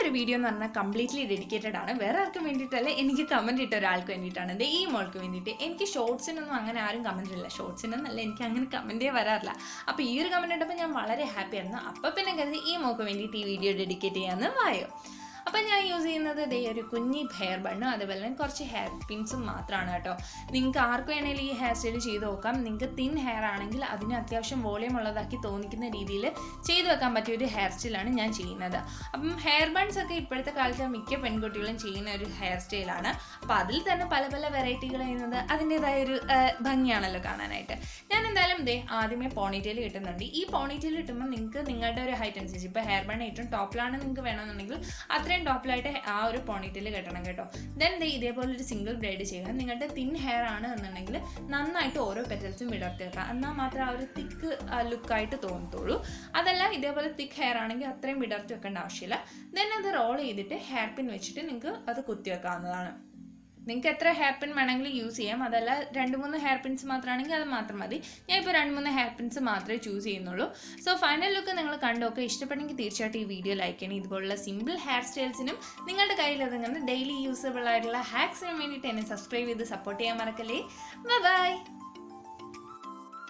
ഒരു വീഡിയോ എന്ന് പറഞ്ഞാൽ കംപ്ലീറ്റ്ലി ഡെഡിക്കേറ്റഡ് ആണ്. വേറെ ആർക്കും വേണ്ടിയിട്ടല്ല, എനിക്ക് കമൻറ്റ് ഇട്ട ഒരാൾക്ക് വേണ്ടിയിട്ടാണ്. ഇത് ഈ മോൾക്ക് വേണ്ടിയിട്ട്. എനിക്ക് ഷോർട്സിനൊന്നും അങ്ങനെ ആരും കമൻറ്റ് ഇല്ല. ഷോർട്സിനൊന്നല്ല, എനിക്ക് അങ്ങനെ കമൻറ്റേ വരാറില്ല. അപ്പോൾ ഈ ഒരു കമൻറ്റ് ഇട്ടപ്പോൾ ഞാൻ വളരെ ഹാപ്പി ആയിരുന്നു. അപ്പോൾ പിന്നെ കരുതി ഈ മോൾക്ക് വേണ്ടിയിട്ട് ഈ വീഡിയോ ഡെഡിക്കേറ്റ് ചെയ്യാമെന്ന് വായോ. അപ്പം ഞാൻ യൂസ് ചെയ്യുന്നത് ഇതേ ഒരു കുഞ്ഞി ഹെയർ ബണ്ണും അതുപോലെ തന്നെ കുറച്ച് ഹെയർ പിൻസും മാത്രമാണ് കേട്ടോ. നിങ്ങൾക്ക് ആർക്ക് വേണമെങ്കിലും ഈ ഹെയർ സ്റ്റൈൽ ചെയ്ത് നോക്കാം. നിങ്ങൾക്ക് തിൻ ഹെയർ ആണെങ്കിൽ അതിന് അത്യാവശ്യം വോളിയം ഉള്ളതാക്കി തോന്നിക്കുന്ന രീതിയിൽ ചെയ്തു വെക്കാൻ പറ്റിയ ഒരു ഹെയർ സ്റ്റൈലാണ് ഞാൻ ചെയ്യുന്നത്. അപ്പം ഹെയർ ബൺസ് ഒക്കെ ഇപ്പോഴത്തെ കാലത്ത് മിക്ക പെൺകുട്ടികളും ചെയ്യുന്ന ഒരു ഹെയർ സ്റ്റൈലാണ്. അപ്പോൾ അതിൽ തന്നെ പല പല വെറൈറ്റികൾ ചെയ്യുന്നത് അതിൻ്റേതായ ഒരു ഭംഗിയാണല്ലോ കാണാനായിട്ട്. ഞാൻ എന്തായാലും ആദ്യമേ പോണിറ്റെയിൽ കിട്ടുന്നുണ്ട്. ഈ പോണിറ്റെയിൽ കിട്ടുമ്പോൾ നിങ്ങൾക്ക് നിങ്ങളുടെ ഒരു ഹൈറ്റ് അനുസരിച്ച് ഇപ്പോൾ ഹെയർ ബൺ ഏറ്റവും ടോപ്പിലാണ് നിങ്ങൾക്ക് വേണമെന്നുണ്ടെങ്കിൽ അത്രയും ടോപ്പിലായിട്ട് ആ ഒരു പോണിറ്റെയിൽ കെട്ടണം കേട്ടോ. ദെൻ ഇതേപോലെ ഒരു സിംഗിൾ ബ്രൈഡ് ചെയ്യുക. നിങ്ങളുടെ തിൻ ഹെയർ ആണ് എന്നുണ്ടെങ്കിൽ നന്നായിട്ട് ഓരോ പെറ്റൽസും വിടർത്തി വെക്കുക. എന്നാൽ മാത്രമേ ആ ഒരു തിക്ക് ലുക്കായിട്ട് തോന്നത്തുള്ളൂ. അതല്ല ഇതേപോലെ തിക്ക് ഹെയർ ആണെങ്കിൽ അത്രയും വിടർത്തി വെക്കേണ്ട ആവശ്യമില്ല. ദെൻ അത് റോൾ ചെയ്തിട്ട് ഹെയർ പിൻ വെച്ചിട്ട് നിങ്ങൾക്ക് അത് കുത്തി വെക്കാവുന്നതാണ്. നിങ്ങൾക്ക് എത്ര ഹെയർ പിൻ വേണമെങ്കിലും യൂസ് ചെയ്യാം. അതല്ല 2-3 ഹെയർ പിൻസ് മാത്രമാണെങ്കിൽ അത് മാത്രം മതി. ഞാൻ ഇപ്പോൾ 2-3 ഹെയർ പിൻസ് മാത്രമേ ചൂസ് ചെയ്യുന്നുള്ളൂ. സോ ഫൈനൽ ലുക്ക് നിങ്ങൾ കണ്ടൊക്കെ ഇഷ്ടപ്പെട്ടെങ്കിൽ തീർച്ചയായിട്ടും ഈ വീഡിയോ ലൈക്ക് ചെയ്യണം. ഇതുപോലുള്ള സിമ്പിൾ ഹെയർ സ്റ്റൈൽസിനും നിങ്ങളുടെ കയ്യിൽ അതങ്ങനെ ഡെയിലി യൂസബിൾ ആയിട്ടുള്ള ഹാക്സിനും വേണ്ടിയിട്ട് എന്നെ സബ്സ്ക്രൈബ് ചെയ്ത് സപ്പോർട്ട് ചെയ്യാൻ മറക്കല്ലേ. ബൈ.